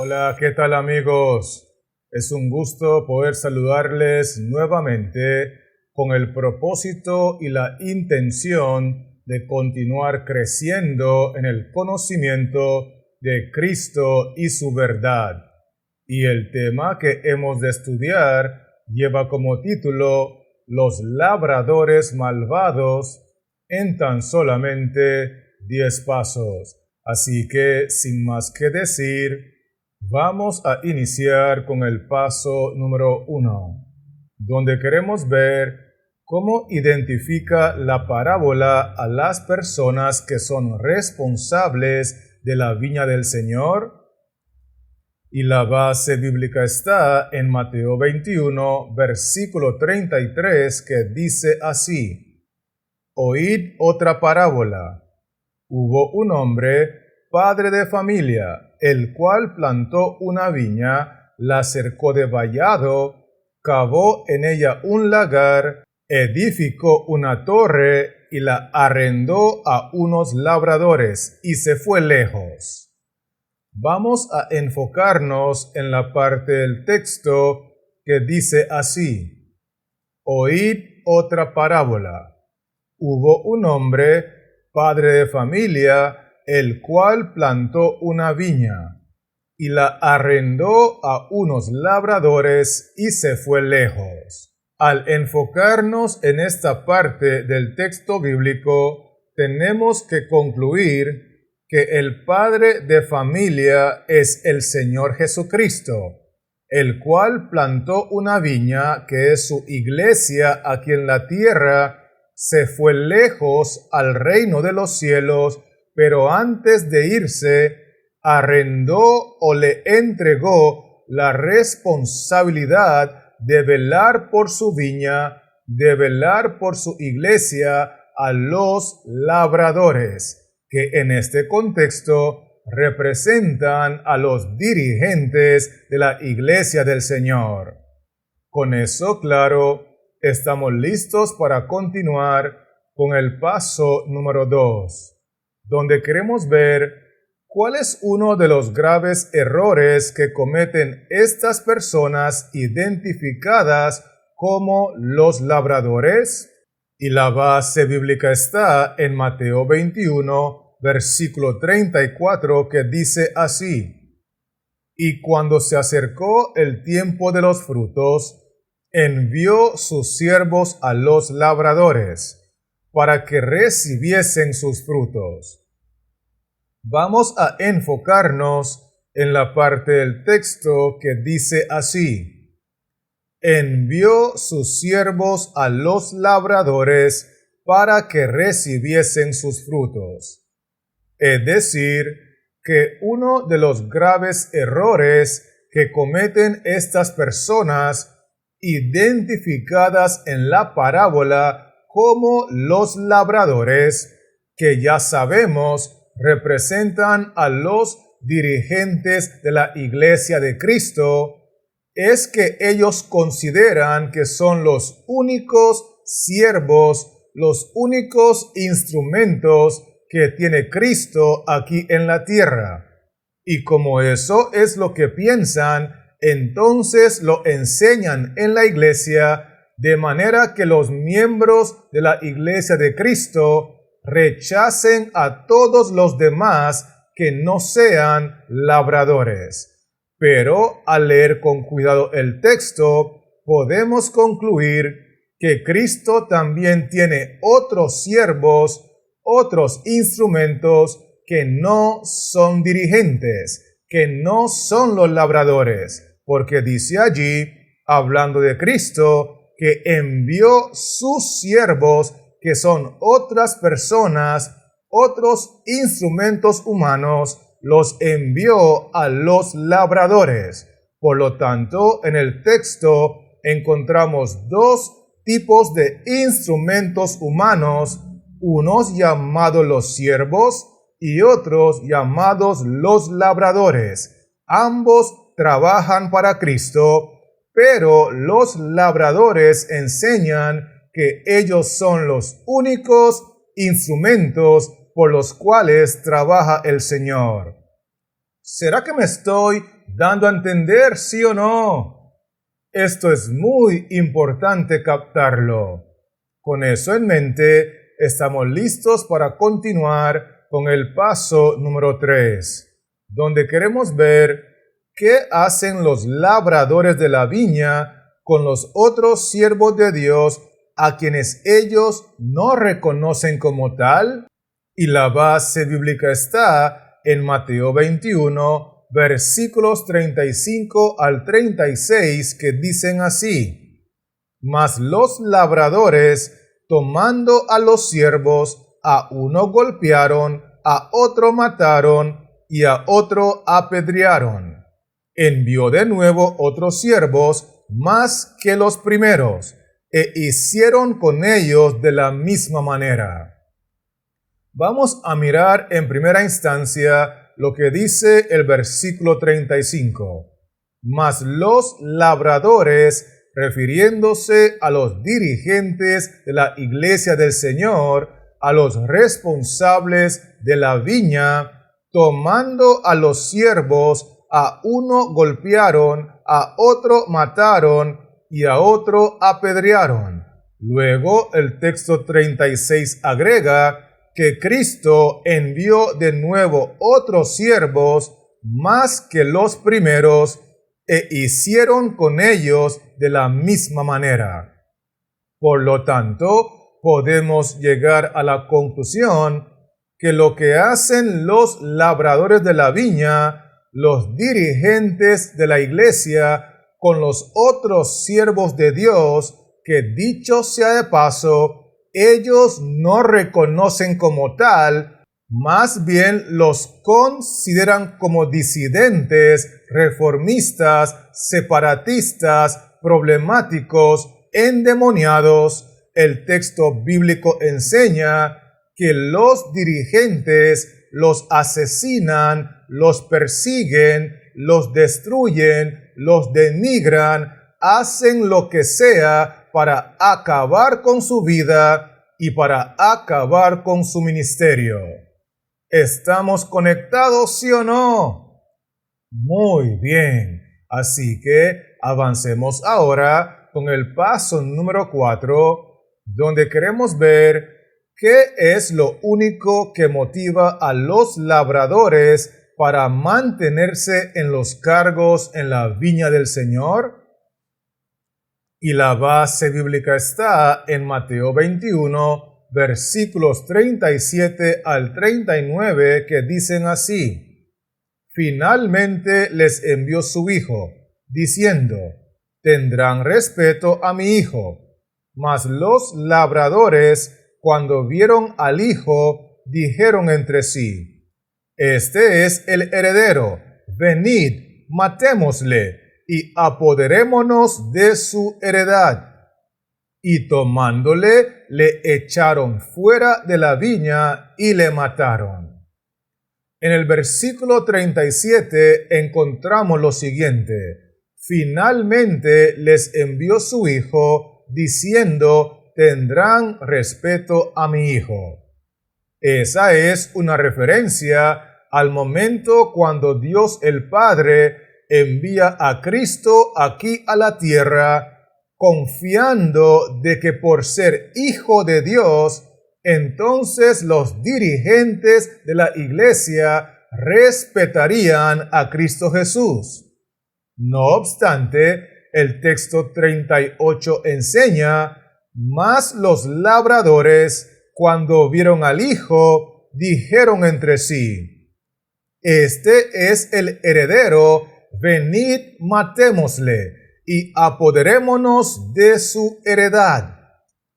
Hola, ¿qué tal amigos? Es un gusto poder saludarles nuevamente con el propósito y la intención de continuar creciendo en el conocimiento de Cristo y su verdad. Y el tema que hemos de estudiar lleva como título Los labradores malvados en tan solamente 10 pasos. Así que, sin más que decir, vamos a iniciar con el paso número 1, donde queremos ver cómo identifica la parábola a las personas que son responsables de la viña del Señor. Y la base bíblica está en Mateo 21, versículo 33, que dice así: Oíd otra parábola. Hubo un hombre, padre de familia, el cual plantó una viña, la cercó de vallado, cavó en ella un lagar, edificó una torre y la arrendó a unos labradores y se fue lejos. Vamos a enfocarnos en la parte del texto que dice así: Oíd otra parábola. Hubo un hombre, padre de familia, el cual plantó una viña y la arrendó a unos labradores y se fue lejos. Al enfocarnos en esta parte del texto bíblico, tenemos que concluir que el padre de familia es el Señor Jesucristo, el cual plantó una viña que es su iglesia aquí en la tierra. Se fue lejos al reino de los cielos, pero antes de irse, arrendó o le entregó la responsabilidad de velar por su viña, de velar por su iglesia a los labradores, que en este contexto representan a los dirigentes de la iglesia del Señor. Con eso claro, estamos listos para continuar con el paso número 2, donde queremos ver cuál es uno de los graves errores que cometen estas personas identificadas como los labradores. Y la base bíblica está en Mateo 21, versículo 34, que dice así: Y cuando se acercó el tiempo de los frutos, envió sus siervos a los labradores, para que recibiesen sus frutos. Vamos a enfocarnos en la parte del texto que dice así: envió sus siervos a los labradores para que recibiesen sus frutos. Es decir, que uno de los graves errores que cometen estas personas, identificadas en la parábola como los labradores, que ya sabemos representan a los dirigentes de la iglesia de Cristo, es que ellos consideran que son los únicos siervos, los únicos instrumentos que tiene Cristo aquí en la tierra. Y como eso es lo que piensan, entonces lo enseñan en la iglesia, de manera que los miembros de la iglesia de Cristo rechacen a todos los demás que no sean labradores. Pero al leer con cuidado el texto, podemos concluir que Cristo también tiene otros siervos, otros instrumentos que no son dirigentes, que no son los labradores, porque dice allí, hablando de Cristo, que envió sus siervos, que son otras personas, otros instrumentos humanos, los envió a los labradores. Por lo tanto, en el texto encontramos dos tipos de instrumentos humanos, unos llamados los siervos y otros llamados los labradores. Ambos trabajan para Cristo, pero los labradores enseñan que ellos son los únicos instrumentos por los cuales trabaja el Señor. ¿Será que me estoy dando a entender, sí o no. Esto es muy importante captarlo. Con eso en mente, estamos listos para continuar con el paso número 3, donde queremos ver qué hacen los labradores de la viña con los otros siervos de Dios a quienes ellos no reconocen como tal. Y la base bíblica está en Mateo 21, versículos 35 al 36, que dicen así: Mas los labradores, tomando a los siervos, a uno golpearon, a otro mataron y a otro apedrearon. Envió de nuevo otros siervos, más que los primeros, e hicieron con ellos de la misma manera. Vamos a mirar en primera instancia lo que dice el versículo 35. Mas los labradores, refiriéndose a los dirigentes de la iglesia del Señor, a los responsables de la viña, tomando a los siervos, a uno golpearon, a otro mataron y a otro apedrearon. Luego el texto 36 agrega que Cristo envió de nuevo otros siervos más que los primeros e hicieron con ellos de la misma manera. Por lo tanto, podemos llegar a la conclusión que lo que hacen los labradores de la viña, los dirigentes de la iglesia, con los otros siervos de Dios, que dicho sea de paso, ellos no reconocen como tal, más bien los consideran como disidentes, reformistas, separatistas, problemáticos, endemoniados. El texto bíblico enseña que los dirigentes los asesinan, los persiguen, los destruyen, los denigran, hacen lo que sea para acabar con su vida y para acabar con su ministerio. ¿Estamos conectados, sí o no? Muy bien. Así que avancemos ahora con el paso número 4, donde queremos ver qué es lo único que motiva a los labradores para mantenerse en los cargos en la viña del Señor. Y la base bíblica está en Mateo 21, versículos 37 al 39, que dicen así: Finalmente les envió su hijo, diciendo: Tendrán respeto a mi hijo. Mas los labradores, cuando vieron al hijo, dijeron entre sí: Este es el heredero, venid, matémosle, y apoderémonos de su heredad. Y tomándole, le echaron fuera de la viña y le mataron. En el versículo 37 encontramos lo siguiente: Finalmente les envió su hijo, diciendo: Tendrán respeto a mi hijo. Esa es una referencia al momento cuando Dios el Padre envía a Cristo aquí a la tierra, confiando de que por ser hijo de Dios, entonces los dirigentes de la iglesia respetarían a Cristo Jesús. No obstante, el texto 38 enseña: Mas los labradores, cuando vieron al hijo, dijeron entre sí: Este es el heredero, venid, matémosle, y apoderémonos de su heredad.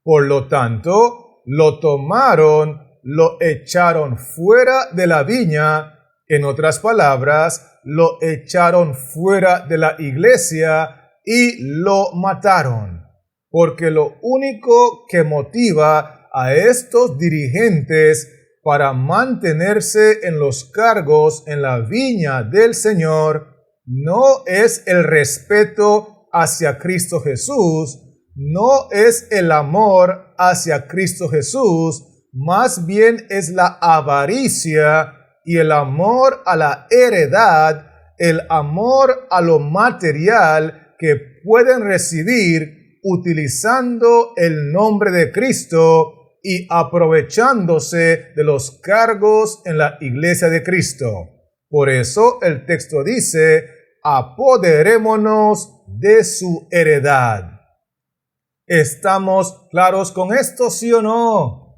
Por lo tanto, lo tomaron, lo echaron fuera de la viña, en otras palabras, lo echaron fuera de la iglesia y lo mataron. Porque lo único que motiva a estos dirigentes para mantenerse en los cargos en la viña del Señor no es el respeto hacia Cristo Jesús, no es el amor hacia Cristo Jesús, más bien es la avaricia y el amor a la heredad, el amor a lo material que pueden recibir utilizando el nombre de Cristo y aprovechándose de los cargos en la iglesia de Cristo. Por eso el texto dice, apoderémonos de su heredad. ¿Estamos claros con esto, sí o no?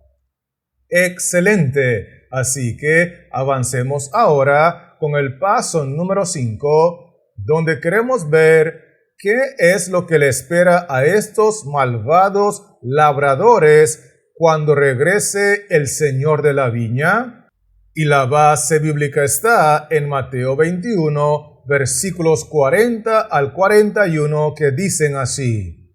Excelente. Así que avancemos ahora con el paso número 5, donde queremos ver qué es lo que le espera a estos malvados labradores cuando regrese el Señor de la viña. Y la base bíblica está en Mateo 21, versículos 40 al 41, que dicen así: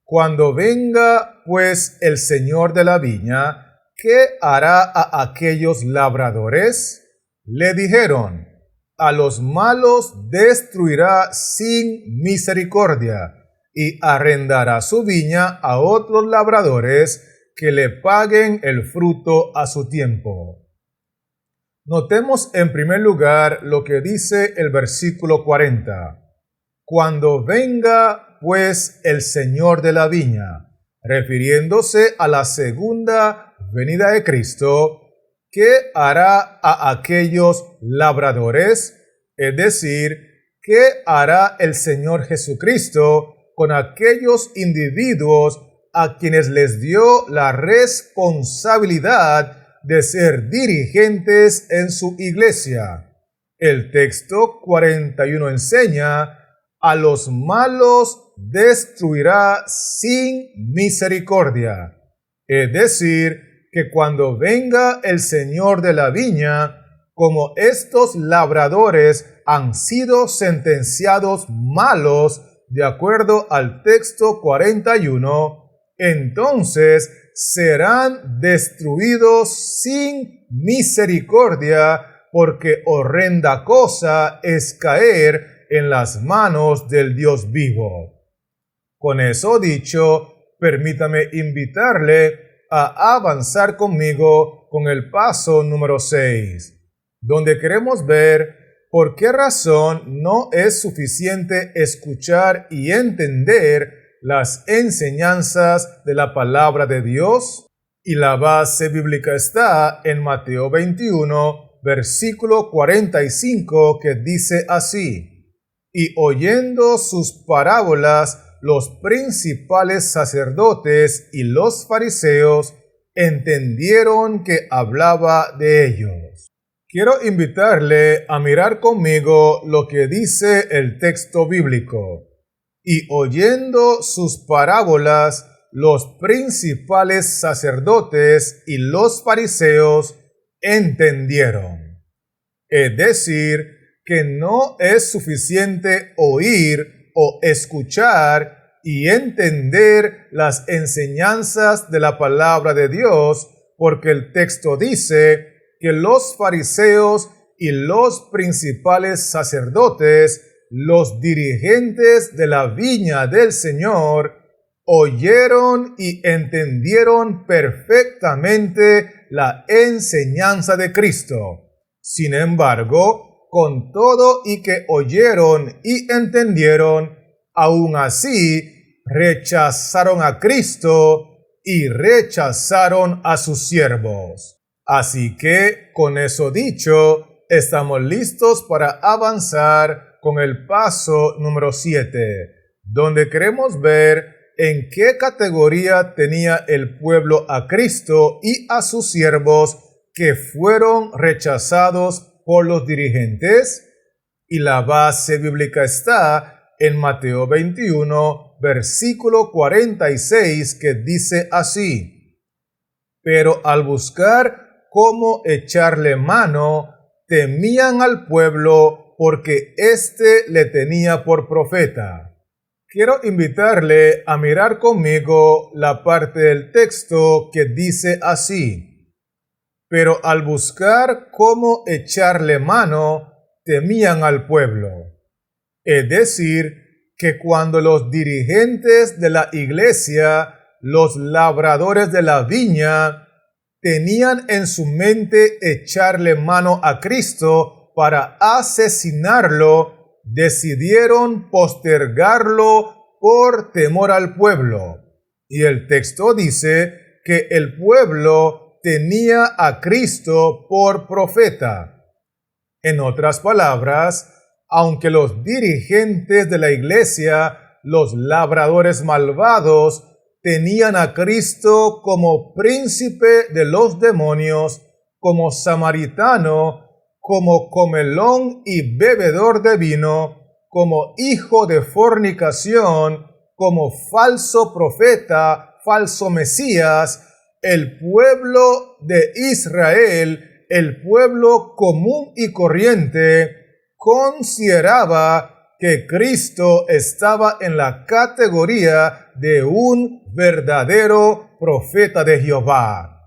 Cuando venga, pues, el Señor de la viña, ¿qué hará a aquellos labradores? Le dijeron, a los malos destruirá sin misericordia y arrendará su viña a otros labradores que le paguen el fruto a su tiempo. Notemos en primer lugar lo que dice el versículo 40. Cuando venga, pues, el Señor de la viña, refiriéndose a la segunda venida de Cristo, ¿qué hará a aquellos labradores? Es decir, ¿qué hará el Señor Jesucristo con aquellos individuos a quienes les dio la responsabilidad de ser dirigentes en su iglesia? El texto 41 enseña, a los malos destruirá sin misericordia. Es decir, que cuando venga el Señor de la viña, como estos labradores han sido sentenciados malos de acuerdo al texto 41, entonces serán destruidos sin misericordia, porque horrenda cosa es caer en las manos del Dios vivo. Con eso dicho, permítame invitarle a avanzar conmigo con el paso número 6, donde queremos ver por qué razón no es suficiente escuchar y entender las enseñanzas de la palabra de Dios. Y la base bíblica está en Mateo 21, versículo 45, que dice así: Y oyendo sus parábolas, los principales sacerdotes y los fariseos entendieron que hablaba de ellos. Quiero invitarle a mirar conmigo lo que dice el texto bíblico. Y oyendo sus parábolas, los principales sacerdotes y los fariseos entendieron. Es decir, que no es suficiente oír o escuchar y entender las enseñanzas de la palabra de Dios, porque el texto dice que los fariseos y los principales sacerdotes, los dirigentes de la viña del Señor, oyeron y entendieron perfectamente la enseñanza de Cristo. Sin embargo, con todo y que oyeron y entendieron, aún así rechazaron a Cristo y rechazaron a sus siervos. Así que, con eso dicho, estamos listos para avanzar con el paso número 7, donde queremos ver en qué categoría tenía el pueblo a Cristo y a sus siervos que fueron rechazados por los dirigentes. Y la base bíblica está en Mateo 21, versículo 46, que dice así: Pero al buscar cómo echarle mano, temían al pueblo, porque éste le tenía por profeta. Quiero invitarle a mirar conmigo la parte del texto que dice así: Pero al buscar cómo echarle mano, temían al pueblo. Es decir, que cuando los dirigentes de la iglesia, los labradores de la viña, tenían en su mente echarle mano a Cristo para asesinarlo, decidieron postergarlo por temor al pueblo. Y el texto dice que el pueblo tenía a Cristo por profeta. En otras palabras, aunque los dirigentes de la iglesia, los labradores malvados, tenían a Cristo como príncipe de los demonios, como samaritano, como comelón y bebedor de vino, como hijo de fornicación, como falso profeta, falso Mesías, el pueblo de Israel, el pueblo común y corriente, consideraba que Cristo estaba en la categoría de un verdadero profeta de Jehová.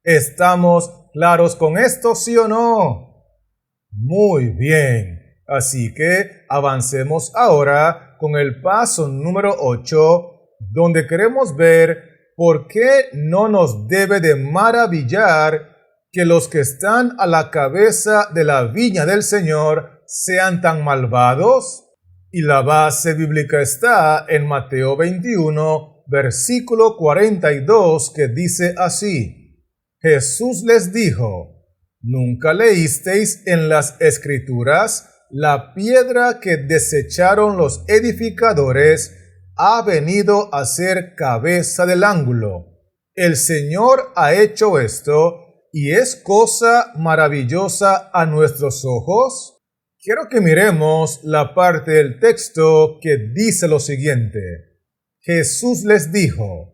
¿Estamos claros con esto, sí o no? Muy bien. Así que avancemos ahora con el paso número 8, donde queremos ver por qué no nos debe de maravillar que los que están a la cabeza de la viña del Señor sean tan malvados. Y la base bíblica está en Mateo 21, versículo 42, que dice así: Jesús les dijo: ¿Nunca leísteis en las Escrituras? La piedra que desecharon los edificadores ha venido a ser cabeza del ángulo. El Señor ha hecho esto, ¿y es cosa maravillosa a nuestros ojos? Quiero que miremos la parte del texto que dice lo siguiente. Jesús les dijo: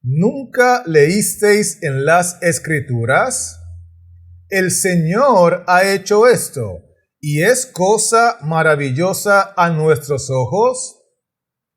¿Nunca leísteis en las Escrituras? El Señor ha hecho esto, ¿y es cosa maravillosa a nuestros ojos?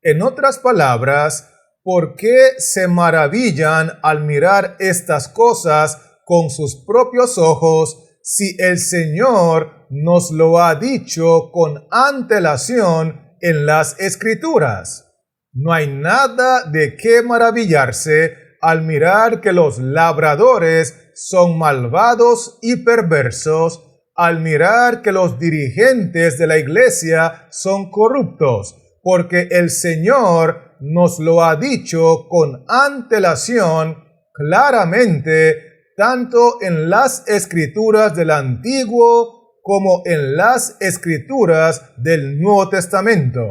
En otras palabras, ¿por qué se maravillan al mirar estas cosas con sus propios ojos si el Señor nos lo ha dicho con antelación en las Escrituras? No hay nada de qué maravillarse al mirar que los labradores son malvados y perversos, al mirar que los dirigentes de la iglesia son corruptos, porque el Señor nos lo ha dicho con antelación claramente, tanto en las Escrituras del Antiguo como en las Escrituras del Nuevo Testamento.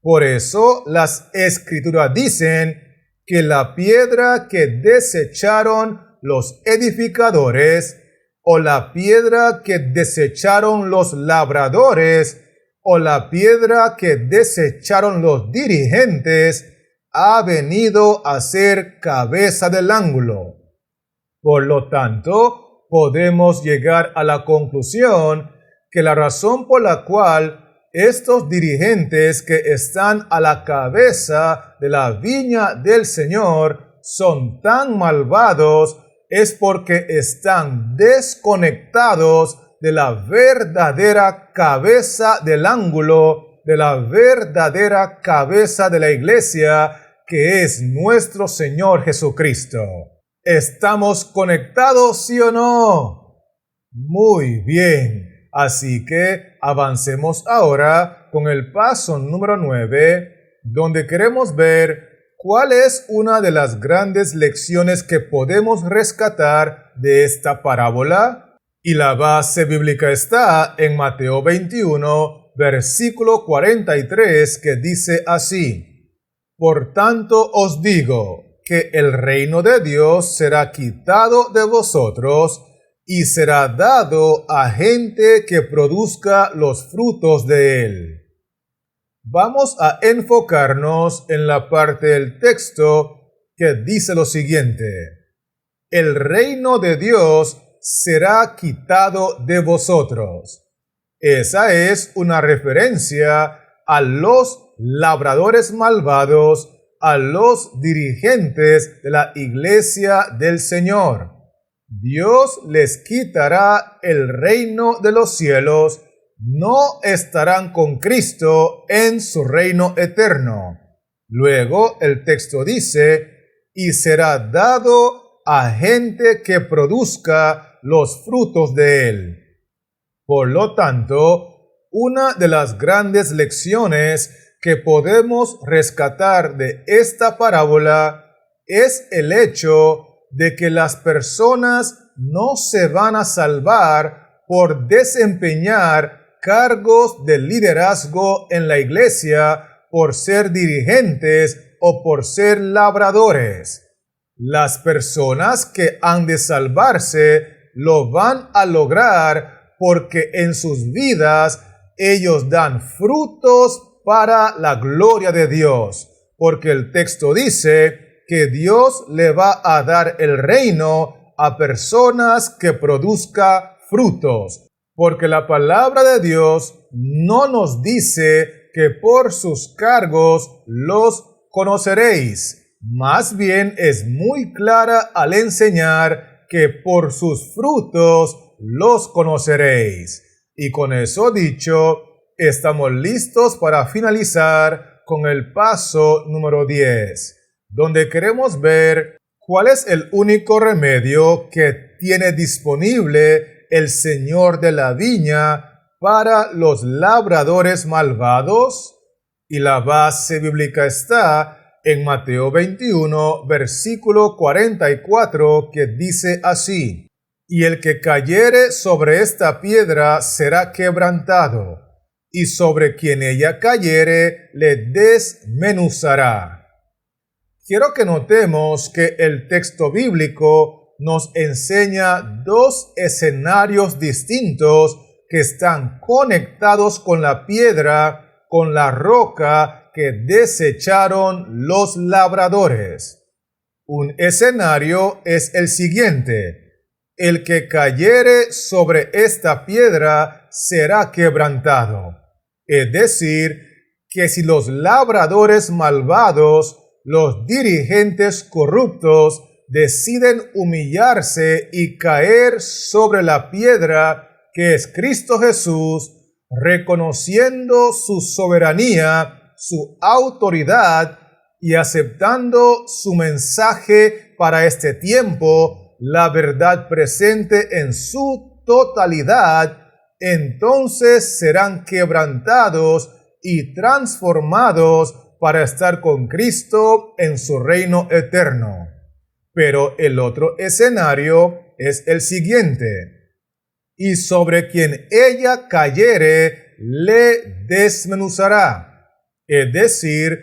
Por eso las Escrituras dicen que la piedra que desecharon los edificadores, o la piedra que desecharon los labradores, o la piedra que desecharon los dirigentes, ha venido a ser cabeza del ángulo. Por lo tanto, podemos llegar a la conclusión que la razón por la cual estos dirigentes que están a la cabeza de la viña del Señor son tan malvados es porque están desconectados de la verdadera cabeza del ángulo, de la verdadera cabeza de la iglesia, que es nuestro Señor Jesucristo. ¿Estamos conectados, sí o no? Muy bien. Así que avancemos ahora con el paso número 9, donde queremos ver cuál es una de las grandes lecciones que podemos rescatar de esta parábola. Y la base bíblica está en Mateo 21, versículo 43, que dice así: Por tanto os digo que el reino de Dios será quitado de vosotros y será dado a gente que produzca los frutos de él. Vamos a enfocarnos en la parte del texto que dice lo siguiente: el reino de Dios será quitado de vosotros. Esa es una referencia a los labradores malvados, a los dirigentes de la iglesia del Señor. Dios les quitará el reino de los cielos, no estarán con Cristo en su reino eterno. Luego el texto dice: y será dado a gente que produzca los frutos de él. Por lo tanto, una de las grandes lecciones que podemos rescatar de esta parábola es el hecho de que las personas no se van a salvar por desempeñar cargos de liderazgo en la iglesia, por ser dirigentes o por ser labradores. Las personas que han de salvarse lo van a lograr porque en sus vidas ellos dan frutos para la gloria de Dios, porque el texto dice que Dios le va a dar el reino a personas que produzcan frutos, porque la palabra de Dios no nos dice que por sus cargos los conoceréis. Más bien es muy clara al enseñar que por sus frutos los conoceréis. Y con eso dicho, estamos listos para finalizar con el paso número 10, donde queremos ver cuál es el único remedio que tiene disponible el Señor de la viña para los labradores malvados. Y la base bíblica está en Mateo 21, versículo 44, que dice así: Y el que cayere sobre esta piedra será quebrantado, y sobre quien ella cayere le desmenuzará. Quiero que notemos que el texto bíblico nos enseña dos escenarios distintos que están conectados con la piedra, con la roca que desecharon los labradores. Un escenario es el siguiente: el que cayere sobre esta piedra será quebrantado. Es decir, que si los labradores malvados, los dirigentes corruptos, deciden humillarse y caer sobre la piedra que es Cristo Jesús, reconociendo su soberanía, su autoridad y aceptando su mensaje para este tiempo, la verdad presente en su totalidad, entonces serán quebrantados y transformados para estar con Cristo en su reino eterno. Pero el otro escenario es el siguiente: y sobre quien ella cayere le desmenuzará. Es decir,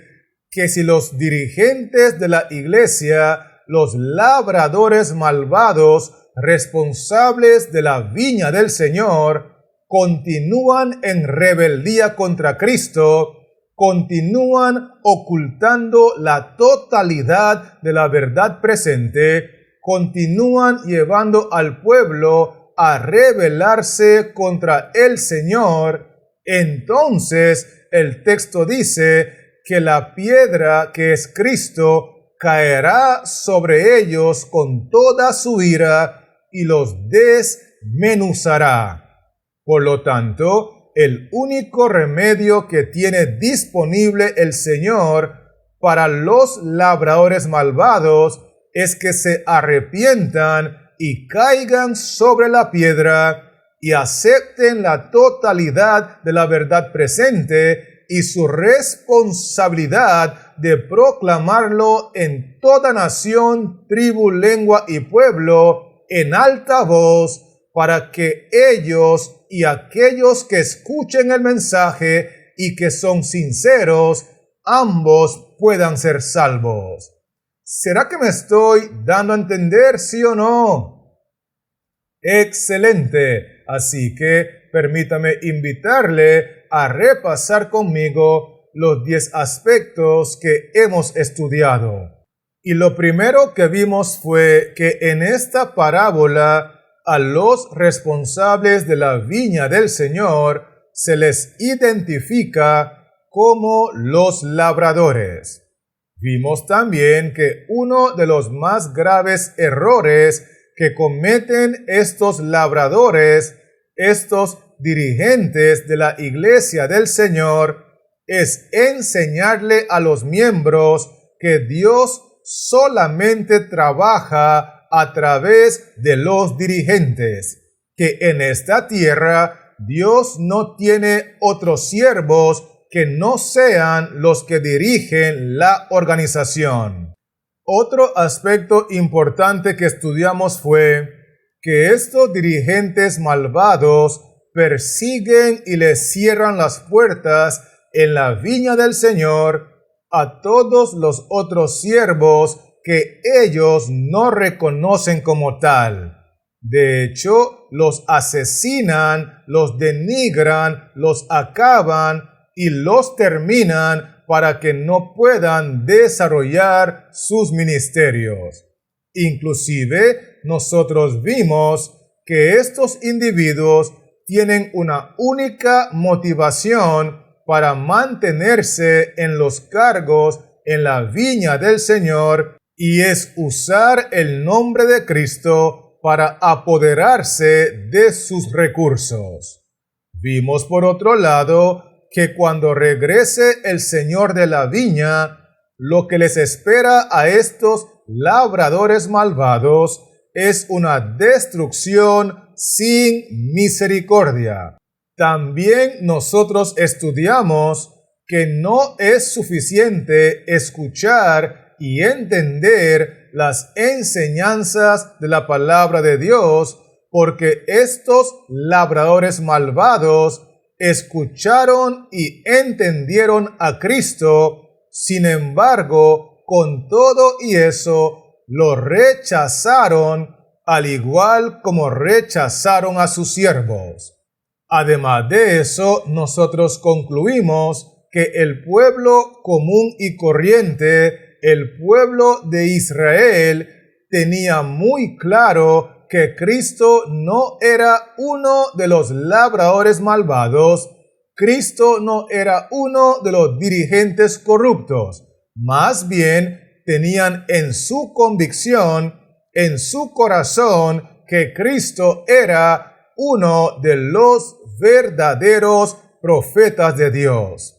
que si los dirigentes de la iglesia, los labradores malvados, responsables de la viña del Señor, continúan en rebeldía contra Cristo, continúan ocultando la totalidad de la verdad presente, continúan llevando al pueblo a rebelarse contra el Señor, entonces el texto dice que la piedra que es Cristo caerá sobre ellos con toda su ira y los desmenuzará. Por lo tanto, el único remedio que tiene disponible el Señor para los labradores malvados es que se arrepientan y caigan sobre la piedra y acepten la totalidad de la verdad presente y su responsabilidad de proclamarlo en toda nación, tribu, lengua y pueblo en alta voz, para que ellos y aquellos que escuchen el mensaje y que son sinceros, ambos puedan ser salvos. ¿Será que me estoy dando a entender, sí o no? Excelente. Así que permítame invitarle a repasar conmigo los 10 aspectos que hemos estudiado. Y lo primero que vimos fue que en esta parábola a los responsables de la viña del Señor se les identifica como los labradores. Vimos también que uno de los más graves errores que cometen estos labradores, estos dirigentes de la iglesia del Señor, es enseñarle a los miembros que Dios solamente trabaja a través de los dirigentes, que en esta tierra Dios no tiene otros siervos que no sean los que dirigen la organización. Otro aspecto importante que estudiamos fue que estos dirigentes malvados persiguen y les cierran las puertas en la viña del Señor a todos los otros siervos que ellos no reconocen como tal. De hecho, los asesinan, los denigran, los acaban y los terminan para que no puedan desarrollar sus ministerios. Inclusive, nosotros vimos que estos individuos tienen una única motivación para mantenerse en los cargos en la viña del Señor, y es usar el nombre de Cristo para apoderarse de sus recursos. Vimos por otro lado que cuando regrese el Señor de la viña, lo que les espera a estos labradores malvados es una destrucción sin misericordia. También nosotros estudiamos que no es suficiente escuchar y entender las enseñanzas de la palabra de Dios, porque estos labradores malvados escucharon y entendieron a Cristo. Sin embargo, con todo y eso, lo rechazaron, al igual como rechazaron a sus siervos. Además de eso, nosotros concluimos que el pueblo común y corriente, el pueblo de Israel, tenía muy claro que Cristo no era uno de los labradores malvados, Cristo no era uno de los dirigentes corruptos. Más bien, tenían en su convicción, en su corazón, que Cristo era uno de los verdaderos profetas de Dios.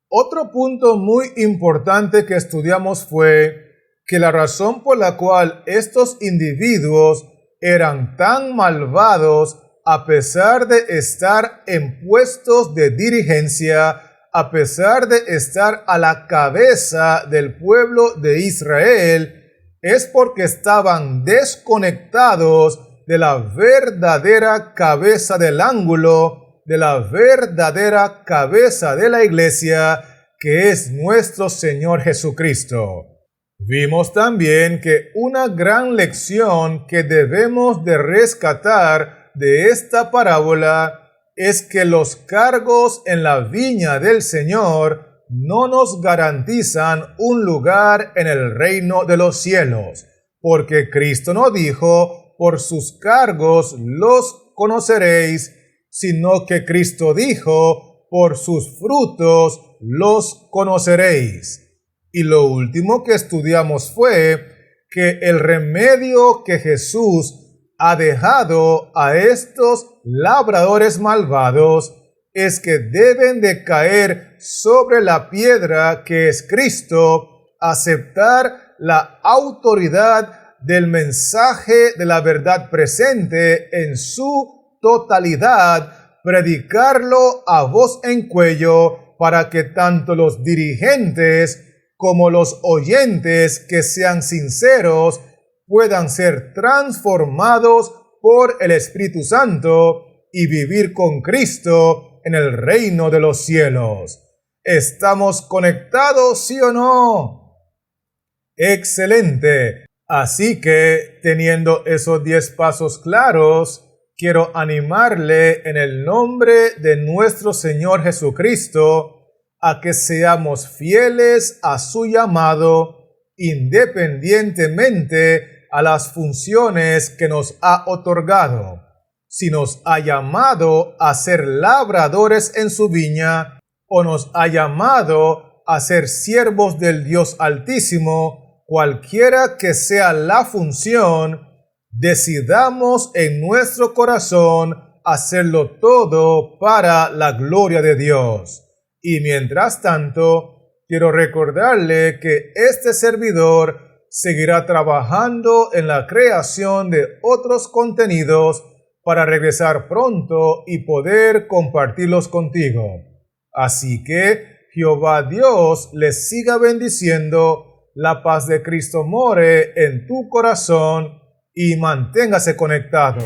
Otro punto muy importante que estudiamos fue que la razón por la cual estos individuos eran tan malvados, a pesar de estar en puestos de dirigencia, a pesar de estar a la cabeza del pueblo de Israel, es porque estaban desconectados de la verdadera cabeza del ángulo, de la verdadera cabeza de la iglesia, que es nuestro Señor Jesucristo. Vimos también que una gran lección que debemos de rescatar de esta parábola es que los cargos en la viña del Señor no nos garantizan un lugar en el reino de los cielos, porque Cristo no dijo: por sus cargos los conoceréis, sino que Cristo dijo: por sus frutos los conoceréis. Y lo último que estudiamos fue que el remedio que Jesús ha dejado a estos labradores malvados es que deben de caer sobre la piedra que es Cristo, aceptar la autoridad del mensaje de la verdad presente en su totalidad, predicarlo a voz en cuello para que tanto los dirigentes como los oyentes que sean sinceros puedan ser transformados por el Espíritu Santo y vivir con Cristo en el reino de los cielos. ¿Estamos conectados, sí o no? Excelente. Así que, teniendo esos 10 pasos claros, quiero animarle en el nombre de nuestro Señor Jesucristo a que seamos fieles a su llamado, independientemente a las funciones que nos ha otorgado. Si nos ha llamado a ser labradores en su viña, o nos ha llamado a ser siervos del Dios Altísimo, cualquiera que sea la función, decidamos en nuestro corazón hacerlo todo para la gloria de Dios. Y mientras tanto, quiero recordarle que este servidor seguirá trabajando en la creación de otros contenidos para regresar pronto y poder compartirlos contigo. Así que Jehová Dios les siga bendiciendo, la paz de Cristo more en tu corazón y manténgase conectado.